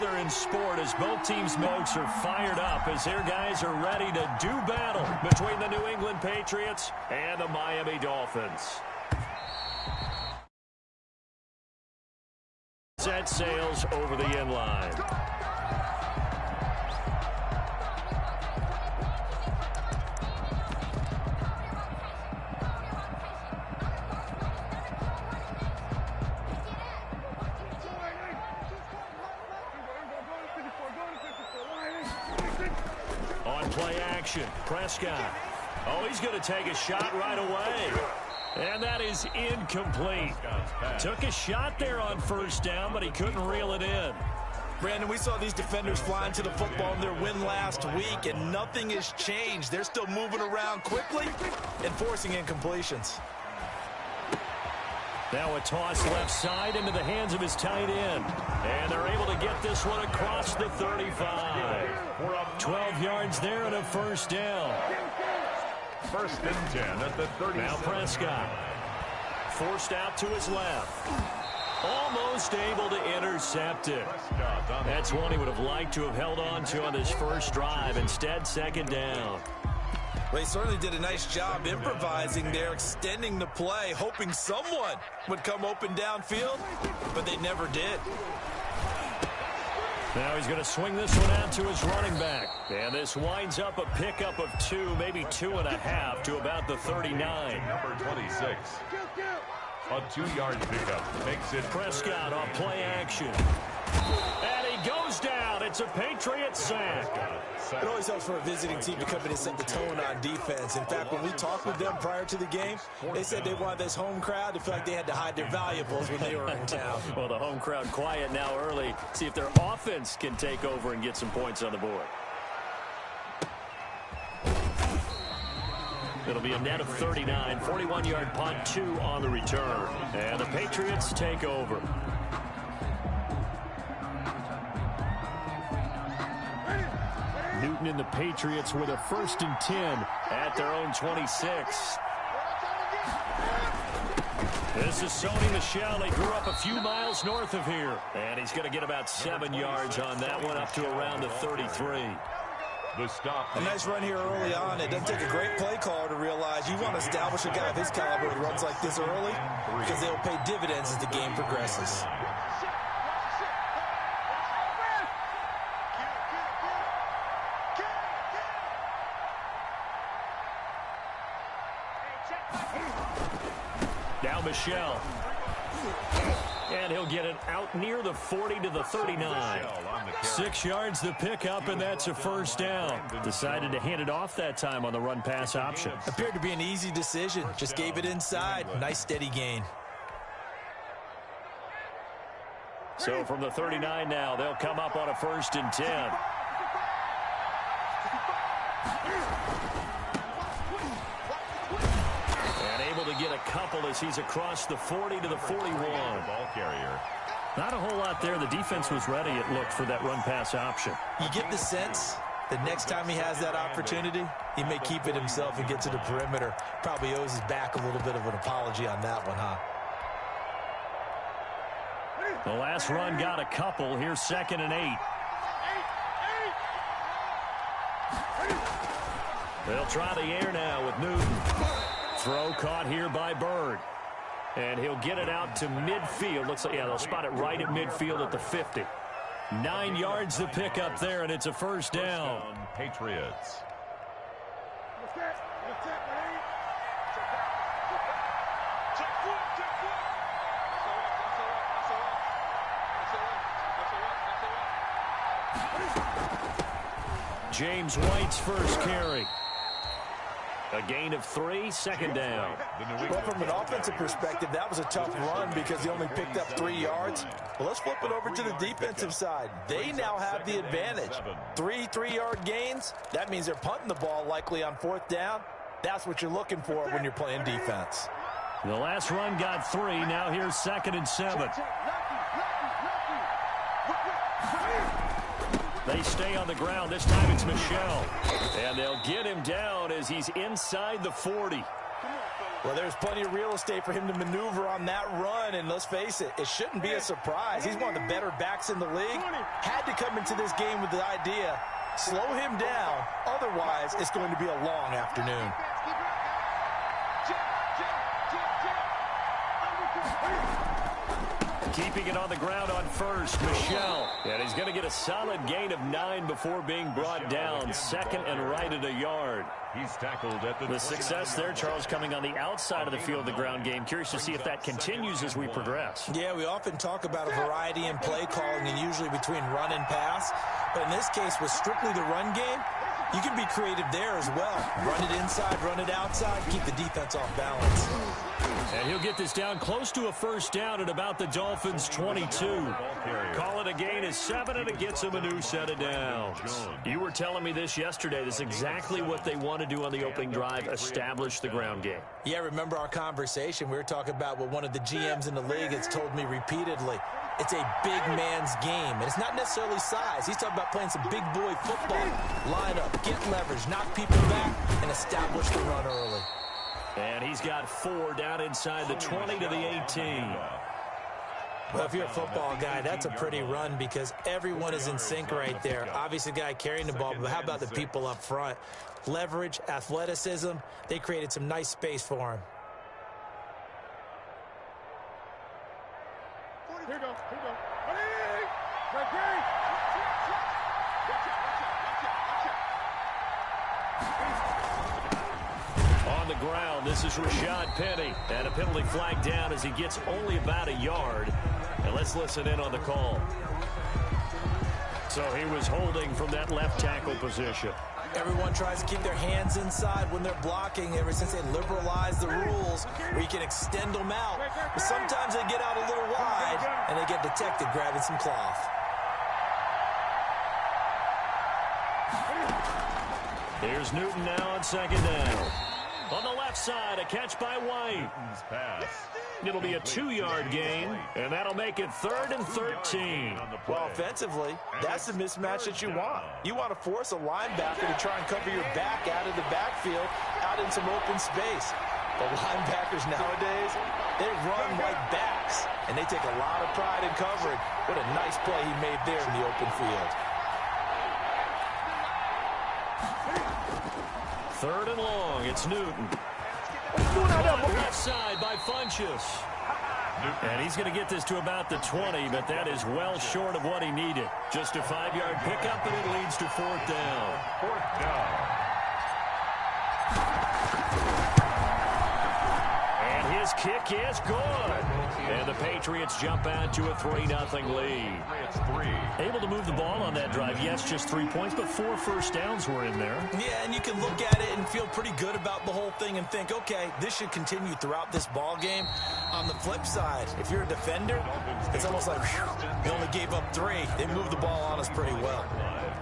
together in sport as both teams' folks are fired up as their guys are ready to do battle between the New England Patriots and the Miami Dolphins. Set sails over the inline. On play action, Prescott. Oh, he's going to take a shot right away. And that is incomplete. Took a shot there on first down, but he couldn't reel it in. Brandon, we saw these defenders flying to the football in their win last week, and nothing has changed. They're still moving around quickly and forcing incompletions. Now a toss left side into the hands of his tight end. And they're able to get this one across the 35. 12 yards there and a first down. First and 10 at the 30. Now Prescott. Forced out to his left. Almost able to intercept it. That's one he would have liked to have held on to on this first drive. Instead, second down. Well, he certainly did a nice job improvising there, extending the play, hoping someone would come open downfield, but they never did. Now he's going to swing this one out to his running back. And this winds up a pickup of 2, maybe 2.5 to about the 39. Number 26. A 2-yard pickup makes it Prescott on play action. And he goes down. It's a Patriot sack. It always helps for a visiting team to come in and set the tone on defense. In fact, when we talked with them prior to the game, they said they wanted this home crowd to feel like they had to hide their valuables when they were in town. Well, the home crowd quiet now early. See if their offense can take over and get some points on the board. It'll be a net of 39, 41-yard punt, 2 on the return. And the Patriots take over. Newton and the Patriots with a 1st and 10 at their own 26. This is Sony Michel. He grew up a few miles north of here. And he's going to get about 7 yards on that one, up to around the 33. the stop. A nice run here early on. It doesn't take a great play caller to realize you want to establish a guy of his caliber who runs like this early, because they'll pay dividends as the game progresses. Now Michel. And he'll get it out near the 40 to the 39. 6 yards the pickup, and that's a first down. Decided to hand it off that time on the run-pass option. Appeared to be an easy decision. Just gave it inside. Nice steady gain. So from the 39 now, they'll come up on a 1st and 10. To get a couple as he's across the 40 to the 41. Ball carrier. Not a whole lot there. The defense was ready, it looked, for that run-pass option. You get the sense that next time he has that opportunity, he may keep it himself and get to the perimeter. Probably owes his back a little bit of an apology on that one, huh? The last run got a couple. Here's 2nd and 8. They'll try the air now with Newton. Throw caught here by Bird. And he'll get it out to midfield. Looks like, yeah, they'll spot it right at midfield at the 50. 9 yards the pickup there, and it's a first down. Patriots. James White's first carry. A gain of 3, 2nd down. Well, from an offensive perspective, that was a tough run because he only picked up 3 yards. Well, let's flip it over to the defensive side. They now have the advantage. 3 3-yard gains. That means they're punting the ball likely on 4th down. That's what you're looking for when you're playing defense. The last run got 3. Now here's 2nd and 7. They stay on the ground. This time it's Michel. And they'll get him down as he's inside the 40. Well, there's plenty of real estate for him to maneuver on that run. And let's face it, it shouldn't be a surprise. He's one of the better backs in the league. Had to come into this game with the idea, slow him down, otherwise it's going to be a long afternoon. Keeping it on the ground on first, Michel. And he's going to get a solid gain of 9 before being brought down. Second and right at a yard. He's tackled at the success there, Charles, coming on the outside of the field, the ground game. Curious to see if that continues as we progress. Yeah, we often talk about a variety in play calling and usually between run and pass. But in this case, with strictly the run game, you can be creative there as well. Run it inside, run it outside, keep the defense off balance. And he'll get this down close to a first down at about the Dolphins' 22. Call it a gain of 7, and it gets him a new set of downs. You were telling me this yesterday. This is exactly what they want to do on the opening drive, establish the ground game. Yeah, remember our conversation? We were talking about what one of the GMs in the league has told me repeatedly. It's a big man's game, and it's not necessarily size. He's talking about playing some big boy football. Line up, get leverage, knock people back, and establish the run early. And he's got 4 down inside the 20 to the 18. Well, if you're a football guy, that's a pretty run because everyone is in sync right there. Obviously, the guy carrying the ball, but how about the people up front? Leverage, athleticism, they created some nice space for him. Here you go. On the ground, this is Rashad Penny. And a penalty flag down as he gets only about a yard. And let's listen in on the call. So he was holding from that left tackle position. Everyone tries to keep their hands inside when they're blocking ever since they liberalized the rules where you can extend them out. But sometimes they get out a little wide and they get detected grabbing some cloth. Here's Newton now on second down. On the left side, a catch by White. It'll be a 2-yard gain, and that'll make it 3rd and 13. Well, offensively, that's the mismatch that you want. You want to force a linebacker to try and cover your back out of the backfield, out in some open space. The linebackers nowadays, they run like backs, and they take a lot of pride in covering. What a nice play he made there in the open field. 3rd and long, it's Newton. On left side by Funchess. And he's going to get this to about the 20, but that is well short of what he needed. Just a 5-yard pickup, and it leads to 4th down. 4th down. And his kick is good. And the Patriots jump out to a 3-0 lead. Able to move the ball on that drive. Yes, just 3 points, but 4 first downs were in there. Yeah, and you can look at it and feel pretty good about the whole thing and think, okay, this should continue throughout this ball game. On the flip side, if you're a defender, it's almost like, whew, they only gave up 3. They moved the ball on us pretty well.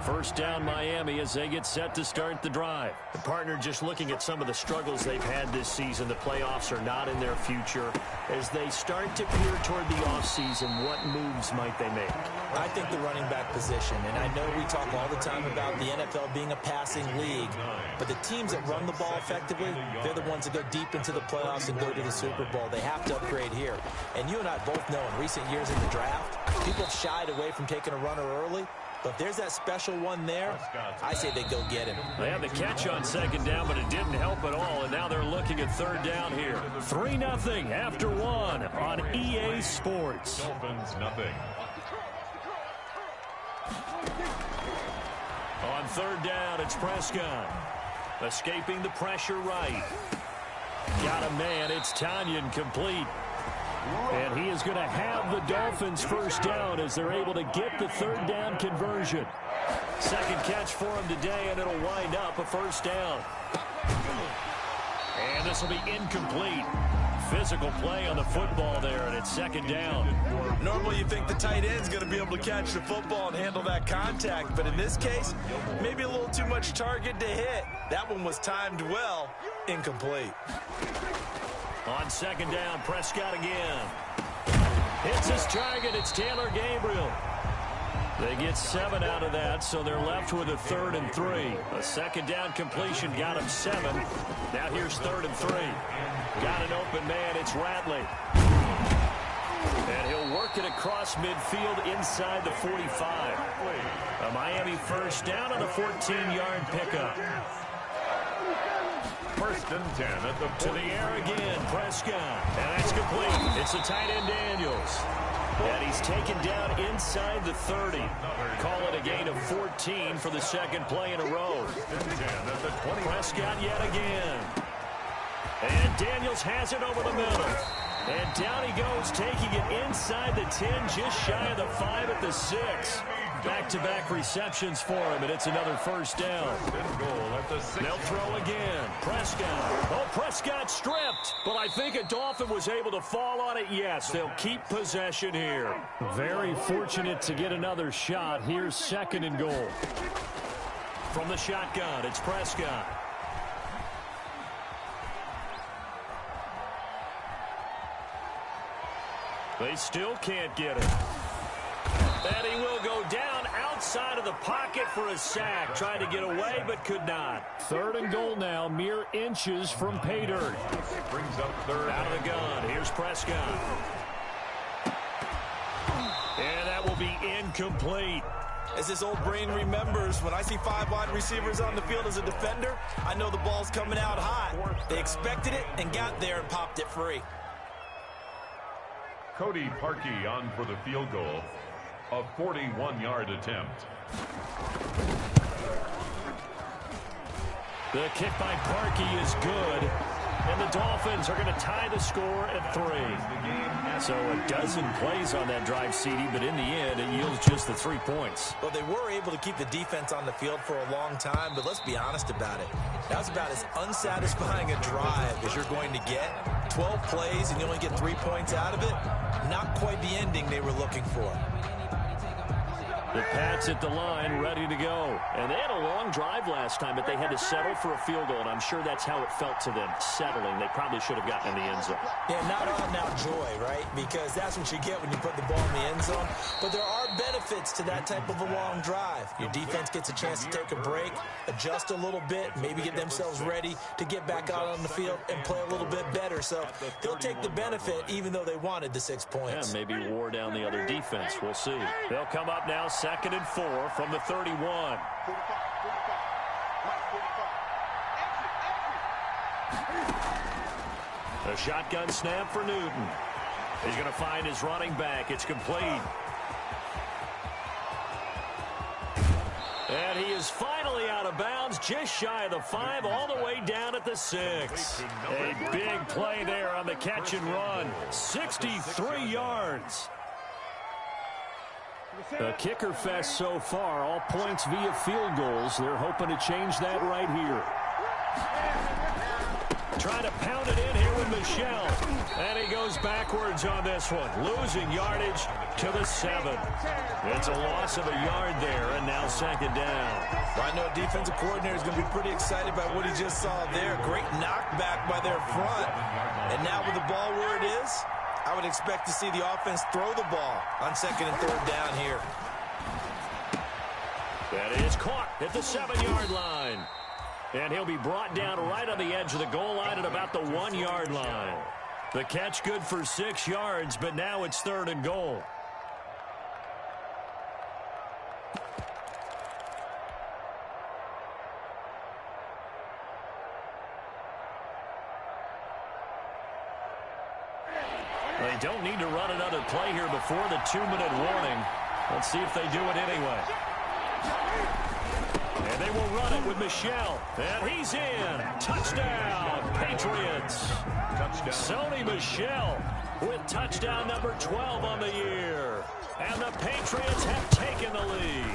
First down Miami as they get set to start the drive. The partner just looking at some of the struggles they've had this season. The playoffs are not in their future. As they start to peer toward the offseason, what moves might they make? I think the running back position, and I know we talk all the time about the NFL being a passing league, but the teams that run the ball effectively, they're the ones that go deep into the playoffs and go to the Super Bowl. They have to upgrade here. And you and I both know in recent years in the draft, people have shied away from taking a runner early. But if there's that special one there, I say they go get him. They had the catch on second down, but it didn't help at all, and now they're looking at 3rd down here. 3-0 after 1 on EA Sports. Dolphins nothing. On 3rd down, it's Prescott. Escaping the pressure right. Got a man, it's Tanyan complete. And he is going to have the Dolphins first down as they're able to get the 3rd down conversion. Second catch for him today, and it'll wind up a first down. And this will be incomplete. Physical play on the football there, and it's 2nd down. Normally you think the tight end's going to be able to catch the football and handle that contact, but in this case, maybe a little too much target to hit. That one was timed well. Incomplete. On 2nd down, Prescott again. Hits his target. It's Taylor Gabriel. They get 7 out of that, so they're left with a 3rd and 3. A 2nd down completion got him 7. Now here's 3rd and 3. Got an open man. It's Ratley. And he'll work it across midfield inside the 45. A Miami first down on a 14-yard pickup. First and 10 at the 40. To the air again, Prescott. And that's complete. It's the tight end Daniels. And he's taken down inside the 30. Call it a gain of 14 for the second play in a row. Prescott yet again. And Daniels has it over the middle. And down he goes, taking it inside the 10, just shy of the 5 at the 6. Back-to-back receptions for him, and it's another first down. They'll throw again. Prescott. Oh, Prescott stripped. But I think a Dolphin was able to fall on it. Yes, they'll keep possession here. Very fortunate to get another shot. Here's second and goal. From the shotgun, it's Prescott. They still can't get it. And he will go down outside of the pocket for a sack. Tried to get away, but could not. Third and goal now, mere inches from pay dirt. Brings up third. Out of the gun, here's Prescott. And that will be incomplete. As his old brain remembers, when I see 5 wide receivers on the field as a defender, I know the ball's coming out hot. They expected it and got there and popped it free. Cody Parkey on for the field goal. A 41-yard attempt. The kick by Parkey is good. And the Dolphins are going to tie the score at 3. So a dozen plays on that drive, CD, but in the end, it yields just the 3 points. Well, they were able to keep the defense on the field for a long time, but let's be honest about it. That was about as unsatisfying a drive as you're going to get. 12 plays and you only get 3 points out of it. Not quite the ending they were looking for. The Pats at the line, ready to go. And they had a long drive last time, but they had to settle for a field goal, and I'm sure that's how it felt to them, settling. They probably should have gotten in the end zone. Yeah, not all now joy, right? Because that's what you get when you put the ball in the end zone. But there are benefits to that type of a long drive. Your defense gets a chance to take a break, adjust a little bit, maybe get themselves ready to get back out on the field and play a little bit better. So they'll take the benefit even though they wanted the 6 points. Yeah, maybe wore down the other defense. We'll see. They'll come up now, 2nd and 4 from the 31. A shotgun snap for Newton. He's going to find his running back. It's complete. And he is finally out of bounds, just shy of the 5, all the way down at the 6. A big play there on the catch and run. 63 yards. A kicker fest so far, all points via field goals. They're hoping to change that right here. Trying to pound it in here with Michel. And he goes backwards on this one, losing yardage to the 7. It's a loss of a yard there, and now 2nd down. Well, I know a defensive coordinator is going to be pretty excited by what he just saw there. Great knockback by their front. And now with the ball where it is, I would expect to see the offense throw the ball on 2nd and 3rd down here. That is caught at the 7-yard line. And he'll be brought down right on the edge of the goal line at about the 1-yard line. The catch good for 6 yards, but now it's 3rd and goal. They don't need to run another play here before the 2-minute warning. Let's see if they do it anyway. And they will run it with Michel. And he's in. Touchdown, Patriots. Touchdown. Sony Michel with touchdown number 12 on the year. And the Patriots have taken the lead.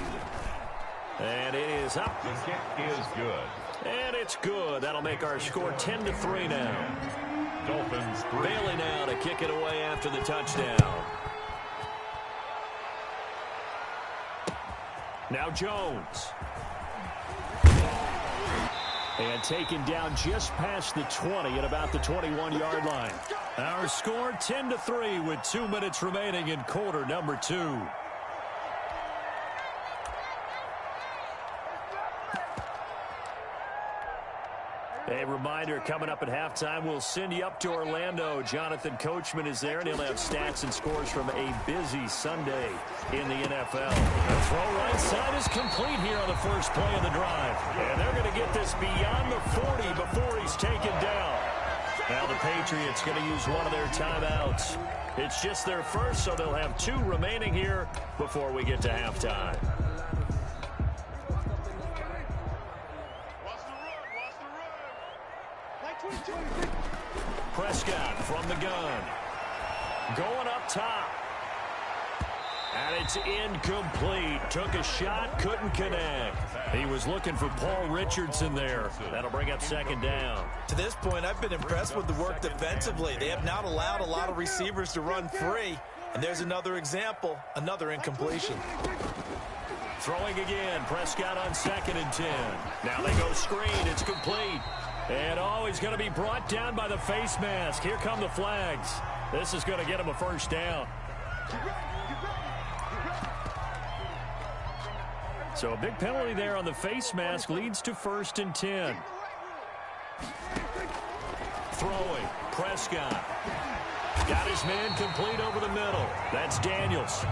And it is up. The kick is good. And it's good. That'll make our score 10-3 now. Dolphins 3. Bailey now to kick it away after the touchdown. Now Jones. And taken down just past the 20 at about the 21-yard line. Our score 10-3 with 2 minutes remaining in quarter number 2. A reminder, coming up at halftime, we'll send you up to Orlando. Jonathan Coachman is there, and he'll have stats and scores from a busy Sunday in the NFL. The throw right side is complete here on the first play of the drive. And they're going to get this beyond the 40 before he's taken down. Now the Patriots going to use one of their timeouts. It's just their first, so they'll have 2 remaining here before we get to halftime. Prescott from the gun. Going up top. And it's incomplete. Took a shot, couldn't connect. He was looking for Paul Richardson there. That'll bring up second down. To this point, I've been impressed with the work defensively. They have not allowed a lot of receivers to run free. And there's another example, another incompletion. Throwing again. Prescott on 2nd and 10. Now they go screen. It's complete. And he's going to be brought down by the face mask. Here come the flags. This is going to get him a first down. So a big penalty there on the face mask leads to 1st and 10. Throwing. Prescott. Got his man complete over the middle. That's Daniels.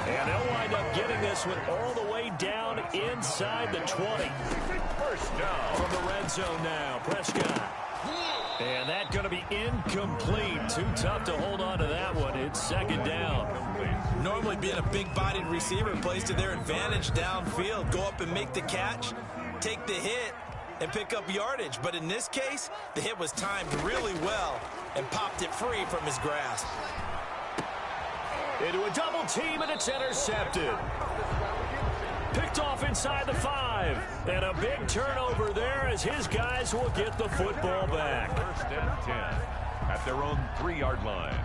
And they'll wind up getting this one all the way down inside the 20. First down. From the red zone now, Prescott. And that's going to be incomplete. Too tough to hold on to that one. It's second down. Normally being a big-bodied receiver plays to their advantage downfield. Go up and make the catch, take the hit, and pick up yardage. But in this case, the hit was timed really well and popped it free from his grasp. Into a double team, and it's intercepted. Picked off inside the 5. And a big turnover there as his guys will get the football back. 1st and 10 at their own 3-yard line.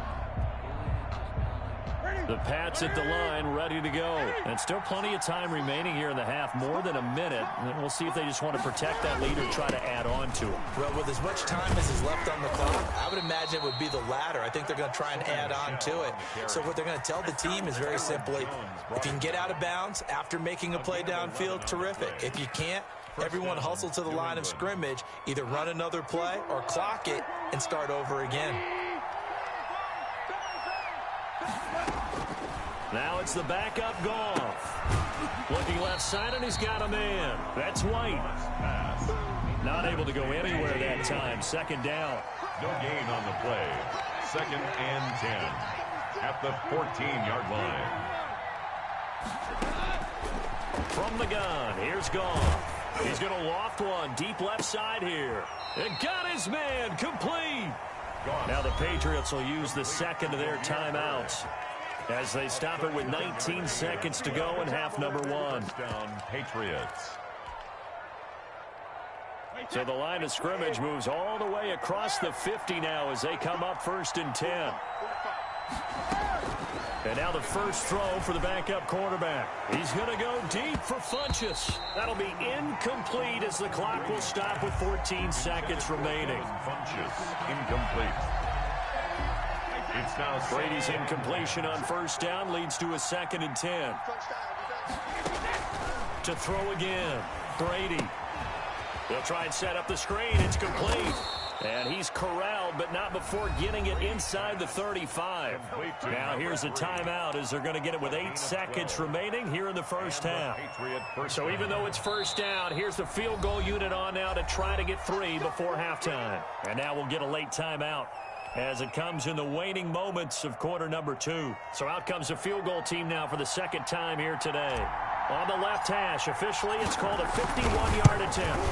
The Pats at the line, ready to go. And still plenty of time remaining here in the half, more than a minute. And we'll see if they just want to protect that lead or try to add on to it. Well, with as much time as is left on the clock, I would imagine it would be the latter. I think they're going to try and add on to it. So what they're going to tell the team is very simply, if you can get out of bounds after making a play downfield, terrific. If you can't, everyone hustle to the line of scrimmage, either run another play or clock it and start over again. Now it's the backup Goff. Looking left side, and he's got a man. That's White. Not able to go anywhere that time. Second down. No gain on the play. 2nd and 10 at the 14-yard line. From the gun, here's Goff. He's going to loft one deep left side here. And got his man complete. Now the Patriots will use the second of their timeouts as they stop it with 19 seconds to go in half number 1. Down Patriots. So the line of scrimmage moves all the way across the 50 now as they come up 1st and 10. And now the first throw for the backup quarterback. He's going to go deep for Funchess. That'll be incomplete as the clock will stop with 14 seconds remaining. Funchess incomplete. It's now Brady's incompletion on 1st down leads to a 2nd and 10. To throw again, Brady. They'll try and set up the screen. It's complete. And he's corralled, but not before getting it inside the 35. Now here's a timeout as they're going to get it with 8 seconds remaining here in the first half. So even though it's 1st down, here's the field goal unit on now to try to get 3 before halftime. And now we'll get a late timeout as it comes in the waning moments of quarter number 2. So out comes the field goal team now for the 2nd time here today. On the left hash, officially it's called a 51-yard attempt.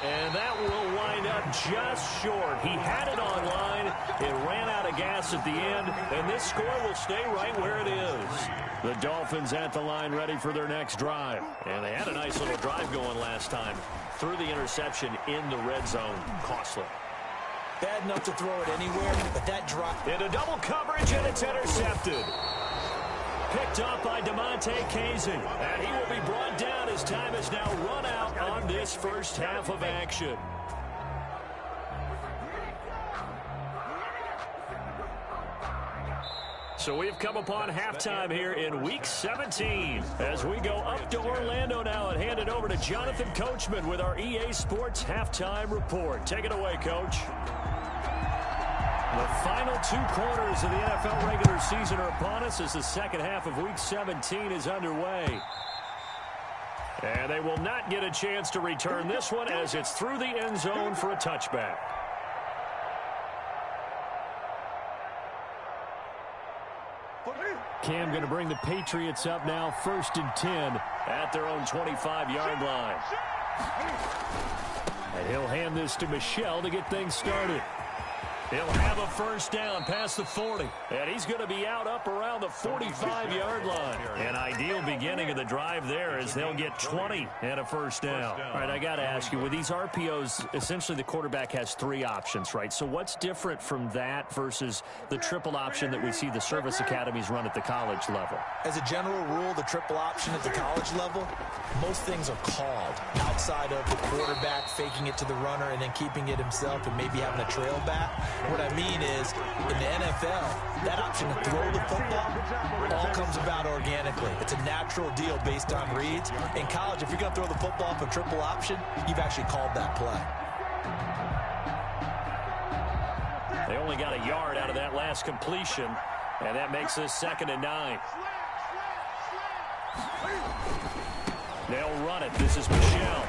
And that will wind up just short. He had it on line. It ran out of gas at the end, and this score will stay right where it is. The Dolphins at the line ready for their next drive. And they had a nice little drive going last time. Threw the interception in the red zone. Costly. Bad enough to throw it anywhere, but that drop. Into double coverage, and it's intercepted. Picked up by DeMonte Casey. And he will be brought down as time has now run out on this first half of action. So we've come upon halftime here in Week 17 as we go up to Orlando now and hand it over to Jonathan Coachman with our EA Sports Halftime Report. Take it away, Coach. The final 2 quarters of the NFL regular season are upon us as the second half of Week 17 is underway. And they will not get a chance to return this one as it's through the end zone for a touchback. Cam going to bring the Patriots up now, 1st and 10 at their own 25-yard line. And he'll hand this to Michel to get things started. He'll have a first down past the 40. And he's going to be out up around the 45-yard line. An ideal beginning of the drive there as they'll get 20 and a first down. All right, I got to ask you, with these RPOs, essentially the quarterback has 3 options, right? So what's different from that versus the triple option that we see the service academies run at the college level? As a general rule, the triple option at the college level, most things are called outside of the quarterback faking it to the runner and then keeping it himself and maybe having a trail back. What I mean is, in the NFL, that option to throw the football all comes about organically. It's a natural deal based on reads. In college, if you're going to throw the football for triple option, you've actually called that play. They only got a yard out of that last completion, and that makes this 2nd and 9. They'll run it. This is Michel.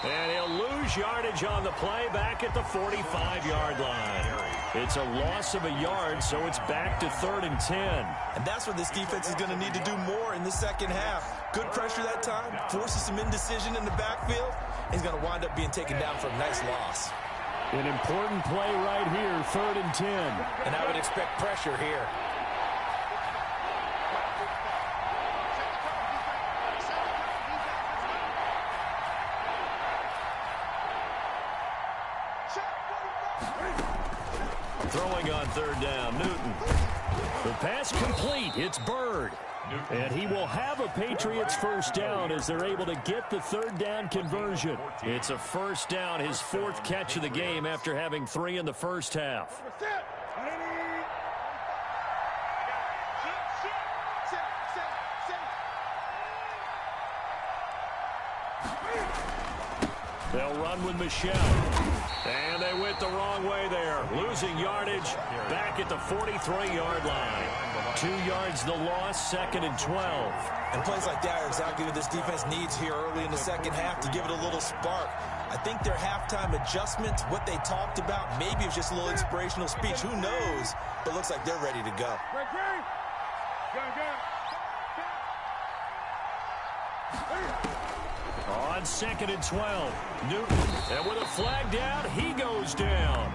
And he'll lose yardage on the play back at the 45-yard line. It's a loss of a yard, so it's back to 3rd and 10. And that's what this defense is going to need to do more in the second half. Good pressure that time, forces some indecision in the backfield. He's going to wind up being taken down for a nice loss. An important play right here, 3rd and 10. And I would expect pressure here. Throwing on 3rd down, Newton. The pass complete. It's Bird. And he will have a Patriots first down as they're able to get the 3rd down conversion. It's a first down, his 4th catch of the game after having 3 in the first half. They'll run with Michel. And they went the wrong way there. Losing yardage back at the 43-yard line. 2 yards the loss, 2nd and 12. And plays like that are exactly what this defense needs here early in the second half to give it a little spark. I think their halftime adjustments, what they talked about, maybe it was just a little inspirational speech. Who knows? But it looks like they're ready to go. On 2nd and 12, Newton, and with a flag down, he goes down.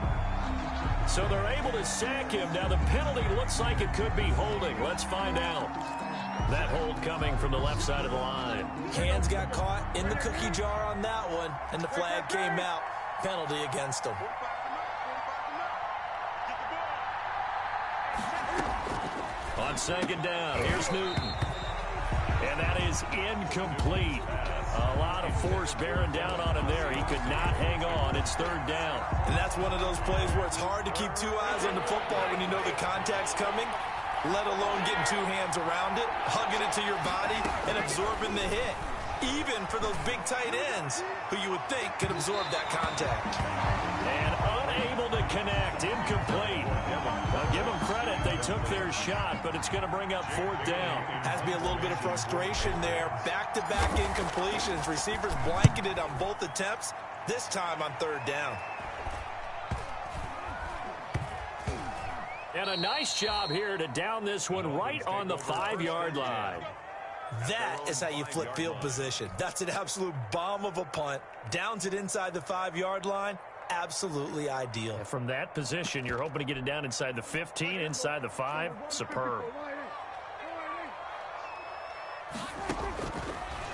So they're able to sack him. Now the penalty looks like it could be holding. Let's find out. That hold coming from the left side of the line. Hands got caught in the cookie jar on that one, and the flag came out. Penalty against him. On 2nd down, here's Newton. And that is incomplete. A lot of force bearing down on him there. He could not hang on. It's 3rd down. And that's one of those plays where it's hard to keep 2 eyes on the football when you know the contact's coming, let alone getting 2 hands around it, hugging it to your body, and absorbing the hit. Even for those big tight ends who you would think could absorb that contact. And unable to connect. Incomplete. Well, give them credit. They took their shot, but it's going to bring up 4th down. Has to be a little bit of frustration there. Back-to-back incompletions. Receivers blanketed on both attempts, this time on 3rd down. And a nice job here to down this one right on the 5-yard line. That is how you flip field position. That's an absolute bomb of a punt. Downs it inside the 5-yard line. Absolutely ideal. And from that position, you're hoping to get it down inside the 15, inside the 5. Superb.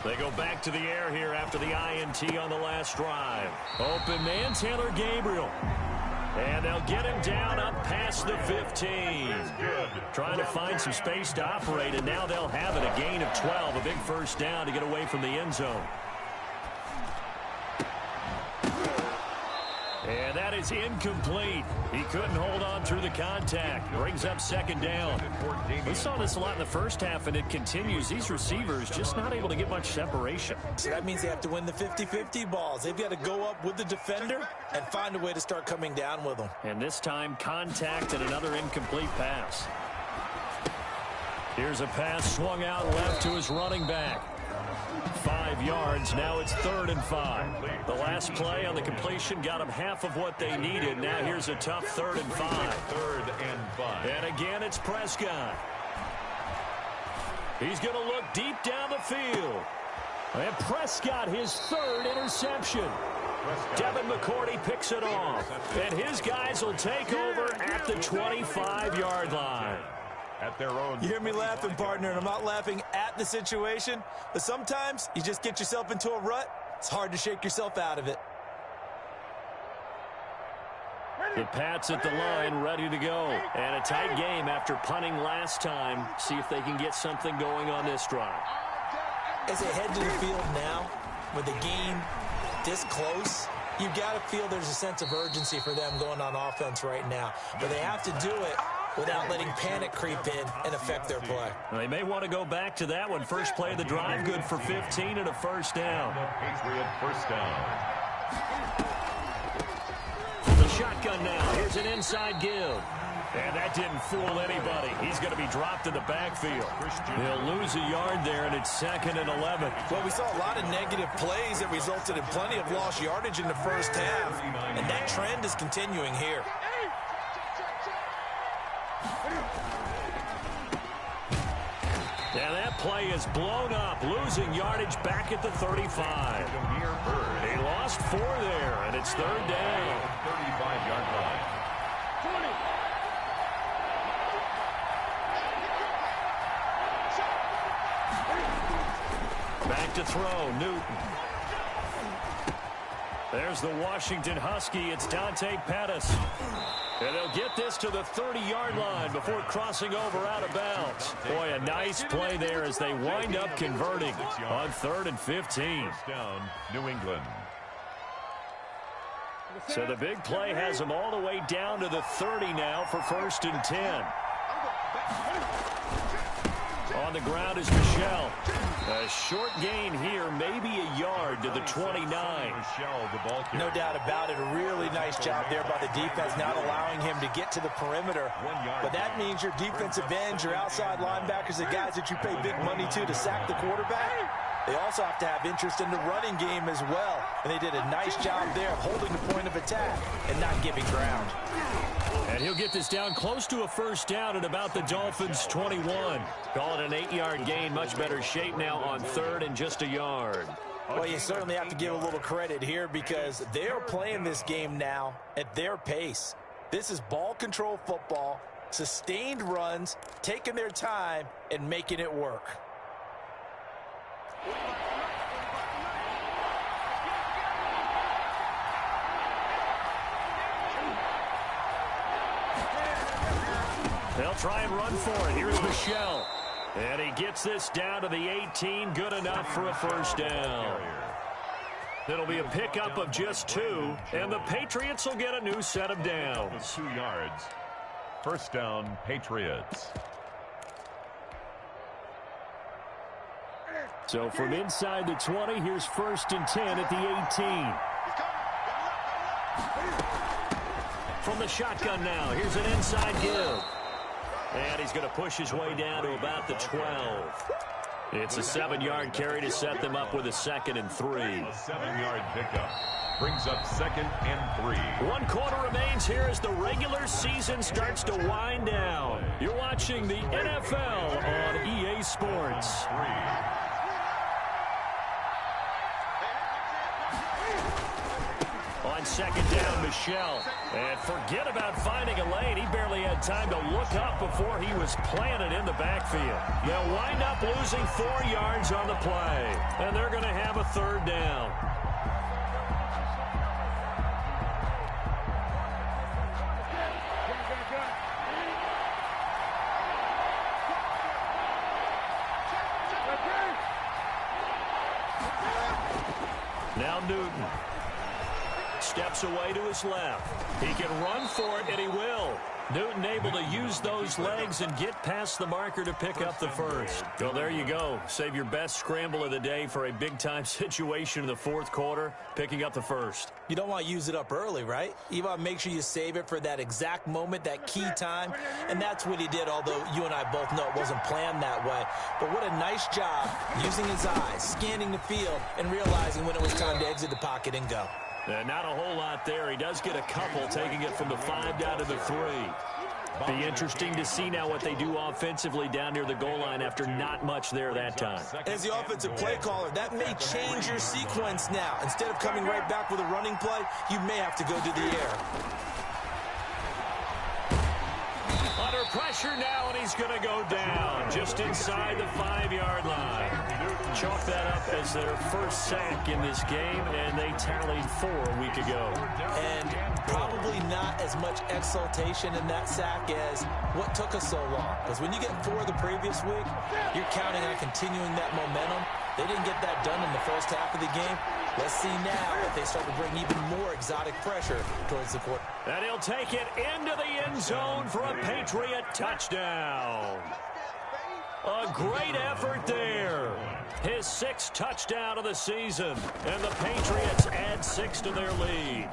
They go back to the air here after the INT on the last drive. Open man, Taylor Gabriel. And they'll get him down up past the 15. Trying to find some space to operate, and now they'll have it. A gain of 12, a big first down to get away from the end zone. And that is incomplete. He couldn't hold on through the contact. Brings up second down. We saw this a lot in the first half, and it continues. These receivers just not able to get much separation. So that means they have to win the 50-50 balls. They've got to go up with the defender and find a way to start coming down with them. And this time, contact and another incomplete pass. Here's a pass swung out left to his running back. 5 yards. Now it's 3rd and 5. The last play on the completion got them half of what they needed. Now here's a tough 3rd and 5. 3rd and 5. And again, it's Prescott. He's going to look deep down the field. And Prescott, his 3rd interception. Devin McCourty picks it off. And his guys will take over at the 25-yard line. At their own. You hear me laughing, partner, and I'm not laughing at the situation, but sometimes you just get yourself into a rut. It's hard to shake yourself out of it. The Pats at the line, ready to go. And a tight game after punting last time. See if they can get something going on this drive. As they head to the field now, with the game this close, you've got to feel there's a sense of urgency for them going on offense right now. But they have to do it without letting panic creep in and affect their play. They may want to go back to that one. First play of the drive, good for 15 and a first down. Patriot first down. The shotgun now. Here's an inside give. And that didn't fool anybody. He's going to be dropped in the backfield. He'll lose a yard there, and it's 2nd and 11. Well, we saw a lot of negative plays that resulted in plenty of lost yardage in the first half, and that trend is continuing here. And that play is blown up, losing yardage back at the 35. He lost 4 there, and it's 3rd down. 35-yard line. Back to throw, Newton. There's the Washington Husky. It's Dante Pettis. And they'll get this to the 30-yard line before crossing over out of bounds. Boy, a nice play there as they wind up converting on 3rd and 15. First down, New England. So the big play has them all the way down to the 30 now for 1st and 10. On the ground is Michel. A short gain here, maybe a yard to the 29. No doubt about it. A really nice job there by the defense, not allowing him to get to the perimeter. But that means your defensive ends, your outside linebackers, the guys that you pay big money to sack the quarterback, they also have to have interest in the running game as well. And they did a nice job there of holding the point of attack and not giving ground. And he'll get this down close to a first down at about the Dolphins' 21. Call it an 8-yard gain. Much better shape now on 3rd and just a yard. Well, you certainly have to give a little credit here because they're playing this game now at their pace. This is ball control football, sustained runs, taking their time, and making it work. They'll try and run for it. Here's Michel. And he gets this down to the 18. Good enough for a first down. It'll be a pickup of just 2. And the Patriots will get a new set of downs. 2 yards. First down, Patriots. So from inside the 20, here's 1st and 10 at the 18. From the shotgun now, here's an inside give. And he's going to push his way down to about the 12. It's a 7-yard carry to set them up with a 2nd and 3. A 7-yard pickup brings up 2nd and 3. 1 quarter remains here as the regular season starts to wind down. You're watching the NFL on EA Sports. On 2nd down, Michel. And forget about finding a lane. He barely had time to look up before he was planted in the backfield. They'll wind up losing 4 yards on the play. And they're going to have a 3rd down. Now Newton. Steps away to his left. He can run for it, and he will. Newton able to use those legs and get past the marker to pick up the first. Well, there you go. Save your best scramble of the day for a big-time situation in the fourth quarter, picking up the first. You don't want to use it up early, right? You want to make sure you save it for that exact moment, that key time, and that's what he did, although you and I both know it wasn't planned that way. But what a nice job using his eyes, scanning the field, and realizing when it was time to exit the pocket and go. Not a whole lot there. He does get a couple, taking it from the 5 down to the 3. Be interesting to see now what they do offensively down near the goal line after not much there that time. As the offensive play caller, that may change your sequence now. Instead of coming right back with a running play, you may have to go to the air. Under pressure now, and he's going to go down just inside the 5-yard line. Chalk that up as their first sack in this game, and they tallied 4 a week ago. And probably not as much exultation in that sack as what took us so long. Because when you get 4 the previous week, you're counting on continuing that momentum. They didn't get that done in the first half of the game. Let's see now if they start to bring even more exotic pressure towards the court. And he'll take it into the end zone for a Patriot touchdown. A great effort there. His 6th touchdown of the season. And the Patriots add 6 to their lead.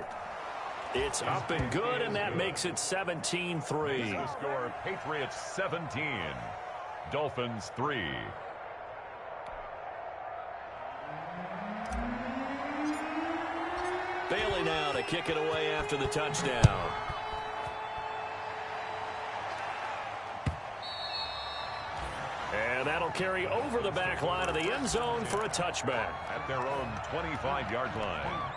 It's up and good, and that makes it 17-3. Score, Patriots 17, Dolphins 3. Bailey now to kick it away after the touchdown. And that'll carry over the back line of the end zone for a touchback. At their own 25-yard line.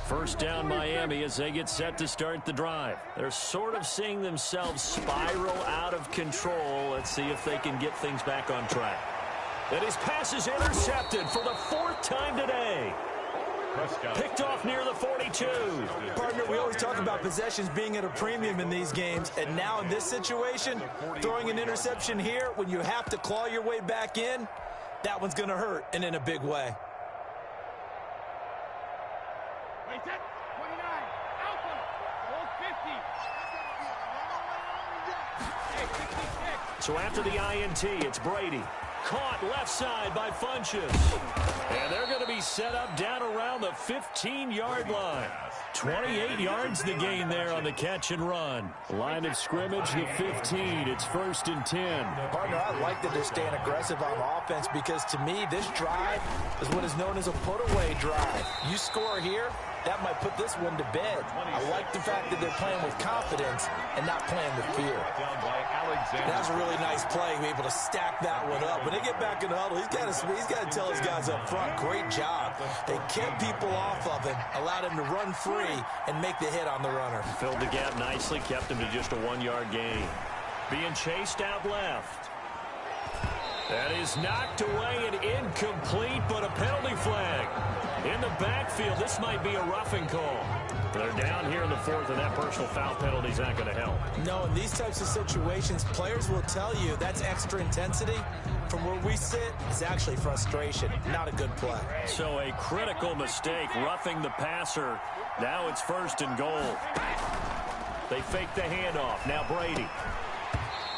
First down Miami as they get set to start the drive. They're sort of seeing themselves spiral out of control. Let's see if they can get things back on track. And his pass is intercepted for the 4th time today. Picked off near the 42. Partner, we always talk about possessions being at a premium in these games, and now in this situation, throwing an interception here when you have to claw your way back in, that one's going to hurt, and in a big way. So after the INT, it's Brady. Caught left side by Funches. And they're going to be set up down around the 15-yard line. 28 yards the gain there on the catch and run. Line of scrimmage, the 15. It's 1st and 10. Partner, I like that they're staying aggressive on offense because to me, this drive is what is known as a put-away drive. You score here, that might put this one to bed. I like the fact that they're playing with confidence and not playing with fear. That was a really nice play, be able to stack that one up. When they get back in the huddle, he's got to tell his guys up front, great job. They kept people off of him, allowed him to run free and make the hit on the runner. Filled the gap nicely, kept him to just a 1-yard gain. Being chased out left. That is knocked away and incomplete, but a penalty flag. In the backfield, this might be a roughing call. They're down here in the 4th, and that personal foul penalty is not going to help. No, in these types of situations, players will tell you that's extra intensity. From where we sit, it's actually frustration, not a good play. So a critical mistake, roughing the passer. Now it's 1st and goal. They fake the handoff. Now Brady.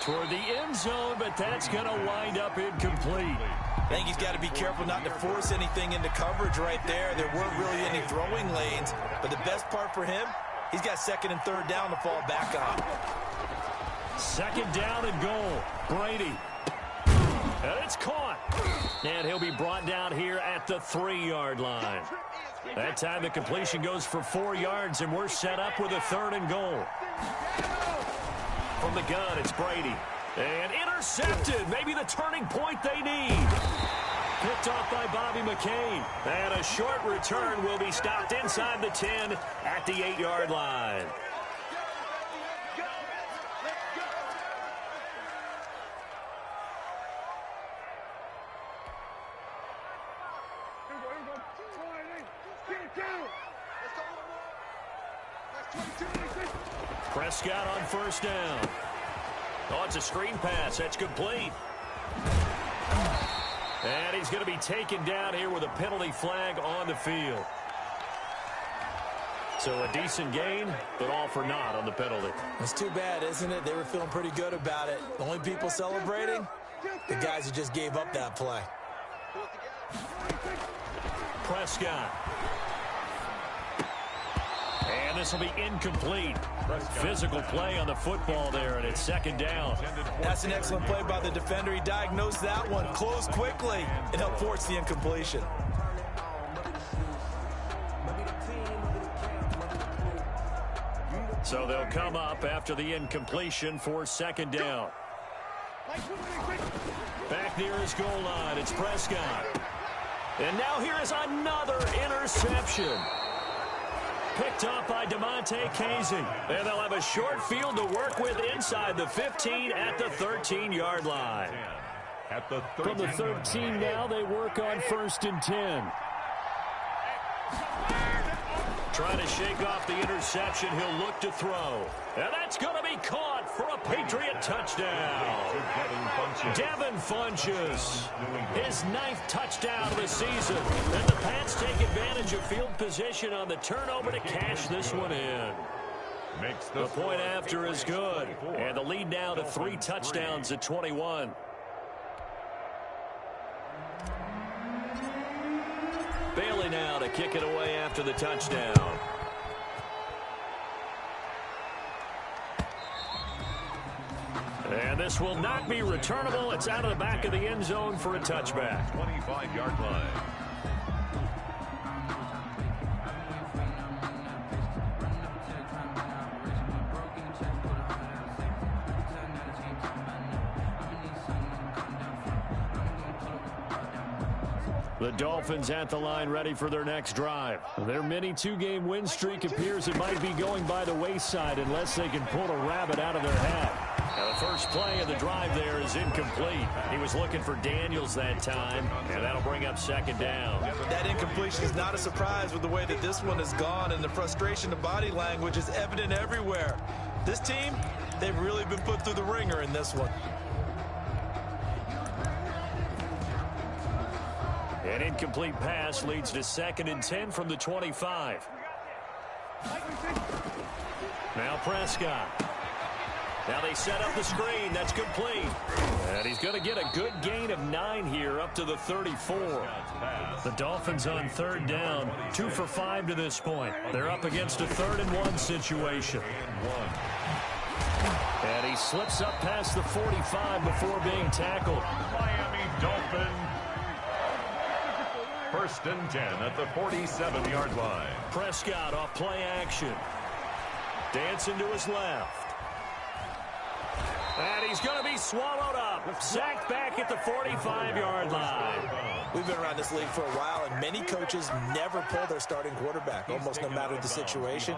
Toward the end zone, but that's going to wind up incomplete. I think he's got to be careful not to force anything into coverage right there. There weren't really any throwing lanes, but the best part for him, he's got 2nd and 3rd down to fall back on. 2nd down and goal. Brady. And it's caught. And he'll be brought down here at the 3-yard line. That time the completion goes for 4 yards, and we're set up with a 3rd and goal. From the gun, it's Brady. And intercepted. Maybe the turning point they need. Picked off by Bobby McCain. And a short return will be stopped inside the 10 at the 8-yard line. Prescott on 1st down. Oh, it's a screen pass. That's complete. And he's going to be taken down here with a penalty flag on the field. So a decent gain, but all for naught on the penalty. It's too bad, isn't it? They were feeling pretty good about it. The only people celebrating, the guys who just gave up that play. Prescott. And this will be incomplete. Physical play on the football there, and it's second down. That's an excellent play by the defender. He diagnosed that one, closed quickly, and helped force the incompletion. So they'll come up after the incompletion for second down. Back near his goal line, it's Prescott. And now here is another interception. Picked up by DeMonte Casey. And they'll have a short field to work with inside the 15 at the 13-yard line. From the 13 now, they work on 1st and 10. Trying to shake off the interception. He'll look to throw. And that's going to be caught for a Patriot touchdown. Devin Funchess, his 9th touchdown of the season. And the Pats take advantage of field position on the turnover to cash this one in. The point after is good. And the lead now to 3 touchdowns at 21. Bailey now to kick it away after the touchdown. And this will not be returnable. It's out of the back of the end zone for a touchback. 25-yard line. The Dolphins at the line ready for their next drive. Their mini 2-game win streak appears it might be going by the wayside unless they can pull a rabbit out of their hat. Now the first play of the drive there is incomplete. He was looking for Daniels that time, and that'll bring up second down. That incompletion is not a surprise with the way that this one has gone, and the frustration of body language is evident everywhere. This team, they've really been put through the ringer in this one. An incomplete pass leads to 2nd and 10 from the 25. Now Prescott. Now they set up the screen. That's complete. And he's going to get a good gain of 9 here up to the 34. The Dolphins on 3rd down. 2 for 5 to this point. They're up against a 3rd and 1 situation. And he slips up past the 45 before being tackled. Miami Dolphins. 1st and 10 at the 47-yard line. Prescott off play action. Dancing to his left. And he's going to be swallowed up. Sacked back at the 45-yard line. We've been around this league for a while, and many coaches never pull their starting quarterback, almost no matter the situation.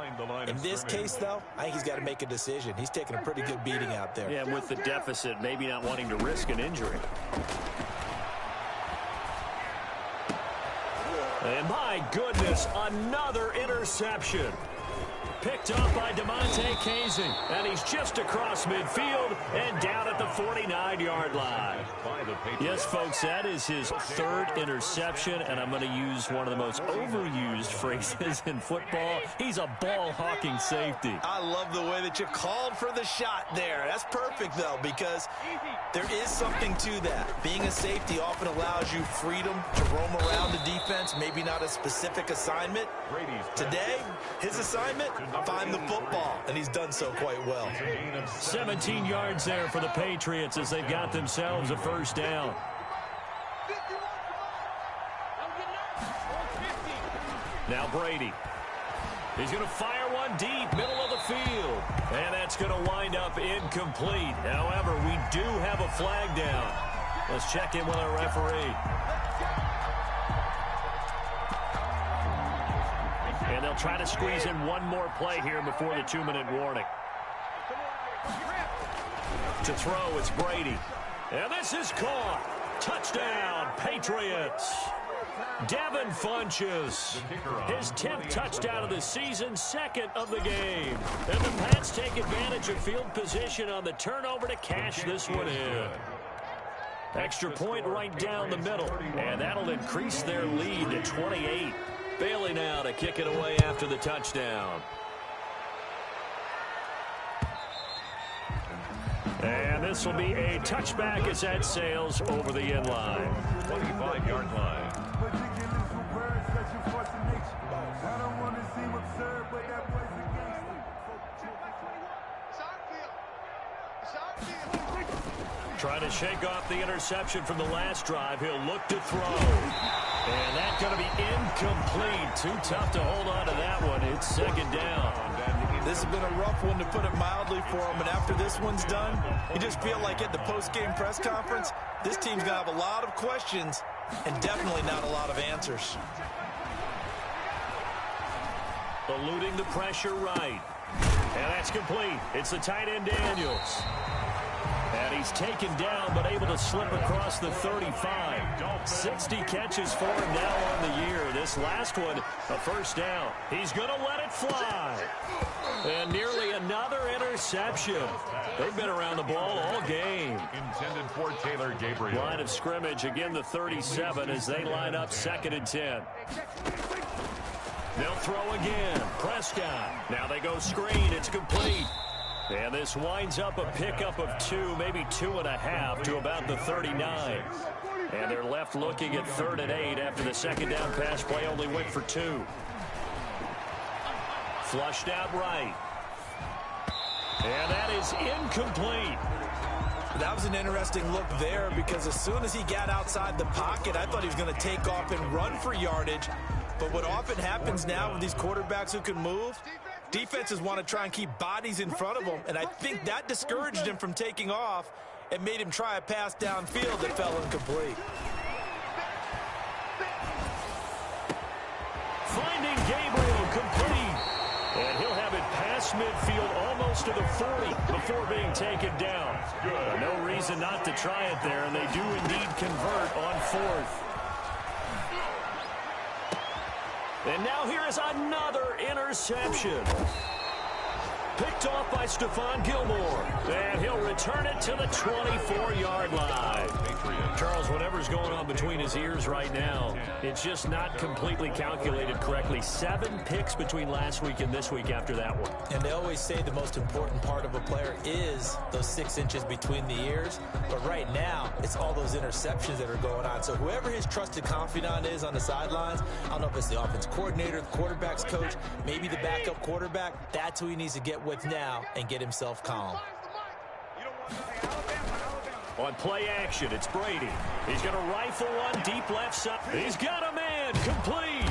In this case, though, I think he's got to make a decision. He's taking a pretty good beating out there. Yeah, with the deficit, maybe not wanting to risk an injury. And my goodness, another interception. Picked up by DeMonte Casey. And he's just across midfield and down at the 49-yard line. Yes, folks, that is his 3rd interception. And I'm going to use one of the most overused phrases in football. He's a ball-hawking safety. I love the way that you called for the shot there. That's perfect, though, because there is something to that. Being a safety often allows you freedom to roam around the defense, maybe not a specific assignment. Today, his assignment, find the football, and he's done so quite well. 17 yards there for the Patriots as they've got themselves a 1st down. Now Brady. He's going to fire one deep, middle of the field. And that's going to wind up incomplete. However, we do have a flag down. Let's check in with our referee. And they'll try to squeeze in one more play here before the 2-minute warning. To throw, it's Brady. And this is caught. Touchdown, Patriots. Devin Funchess, his 10th touchdown of the season, 2nd of the game. And the Pats take advantage of field position on the turnover to cash this one in. Extra point right down the middle, and that'll increase their lead to 28. Bailey now to kick it away after the touchdown. And this will be a touchback as that sails over the end line. 25-yard line. Trying to shake off the interception from the last drive. He'll look to throw. And that's going to be incomplete. Too tough to hold on to that one. It's second down. This has been a rough one, to put it mildly, for him. And after this one's done, you just feel like at the post-game press conference, this team's going to have a lot of questions and definitely not a lot of answers. Eluding the pressure right. And that's complete. It's the tight end Daniels. And he's taken down, but able to slip across the 35. 60 catches for him now on the year. This last one, a first down. He's going to let it fly. And nearly another interception. They've been around the ball all game. Intended for Taylor Gabriel. Line of scrimmage, again the 37 as they line up 2nd and 10. They'll throw again. Prescott. Now they go screen. It's complete. And this winds up a pickup of 2, maybe 2.5 to about the 39. And they're left looking at 3rd and 8 after the second down pass play only went for 2. Flushed out right. And that is incomplete. That was an interesting look there, because as soon as he got outside the pocket, I thought he was going to take off and run for yardage. But what often happens now with these quarterbacks who can move, defenses want to try and keep bodies in front of them, and I think that discouraged him from taking off and made him try a pass downfield that fell incomplete. Finding Gabriel complete. And he'll have it past midfield almost to the 40 before being taken down. No reason not to try it there, and they do indeed convert on 4th. And now here is another interception. Picked off by Stephon Gilmore. And he'll return it to the 24-yard line. Charles, whatever's going on between his ears right now, it's just not completely calculated correctly. 7 picks between last week and this week after that one. And they always say the most important part of a player is those 6 inches between the ears. But right now, it's all those interceptions that are going on. So whoever his trusted confidant is on the sidelines, I don't know if it's the offense coordinator, the quarterback's coach, maybe the backup quarterback, that's who he needs to get with now and get himself calm. On play action, it's Brady. He's going to rifle one deep left side. He's got a man complete.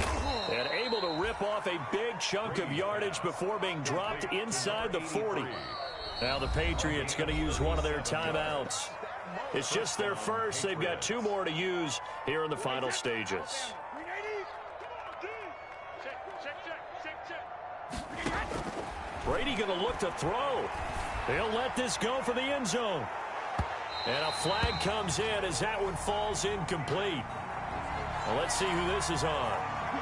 And able to rip off a big chunk of yardage before being dropped inside the 40. Now the Patriots going to use one of their timeouts. It's just their first. They've got 2 more to use here in the final stages. Brady going to look to throw. He'll let this go for the end zone. And a flag comes in as that one falls incomplete. Well, let's see who this is on.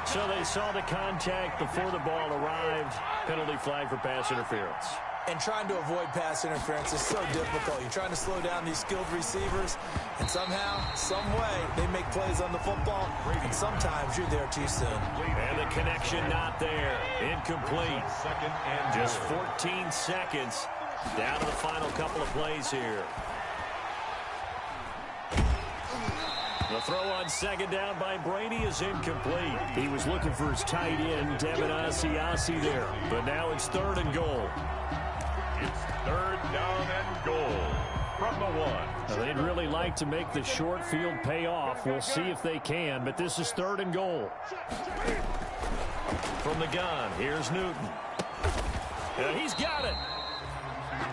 So they saw the contact before the ball arrived. Penalty flag for pass interference. And trying to avoid pass interference is so difficult. You're trying to slow down these skilled receivers, and somehow, some way, they make plays on the football, and sometimes you're there too soon. And the connection not there. Incomplete. Just 14 seconds down to the final couple of plays here. The throw on second down by Brady is incomplete. He was looking for his tight end, Devin Asiasi there. But now it's 3rd and goal. It's 3rd down and goal from the 1. Now, they'd really like to make the short field pay off. We'll see if they can, but this is 3rd and goal. From the gun, here's Newton. And he's got it.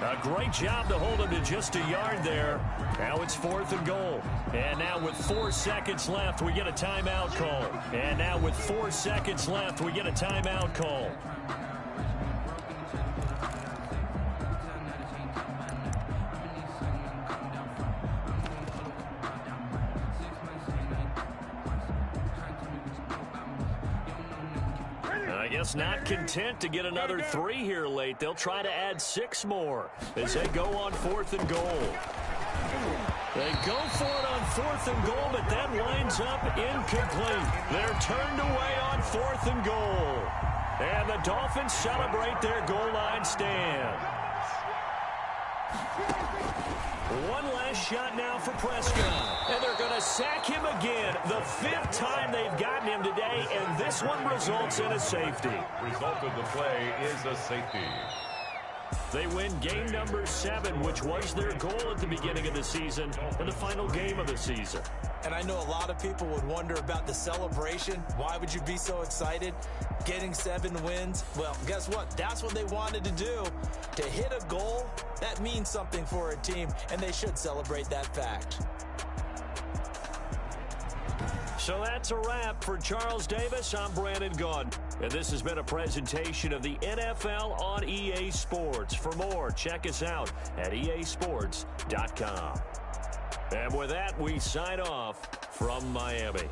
A great job to hold him to just a yard there. Now it's 4th and goal. And now with 4 seconds left, we get a timeout call. And now with 4 seconds left, we get a timeout call. I guess not content to get another 3 here late. They'll try to add 6 more as they go on 4th and goal. They go for it on 4th and goal, but that winds up incomplete. They're turned away on 4th and goal. And the Dolphins celebrate their goal line stand. One last shot now for Prescott. And they're going to sack him again. The 5th time they've gotten him today, and this one results in a safety. Result of the play is a safety. They win game number 7, which was their goal at the beginning of the season and the final game of the season. And I know a lot of people would wonder about the celebration. Why would you be so excited? Getting 7 wins? Well, guess what? That's what they wanted to do. To hit a goal, that means something for a team, and they should celebrate that fact. So that's a wrap for Charles Davis. I'm Brandon Gaudin, and this has been a presentation of the NFL on EA Sports. For more, check us out at easports.com. And with that, we sign off from Miami.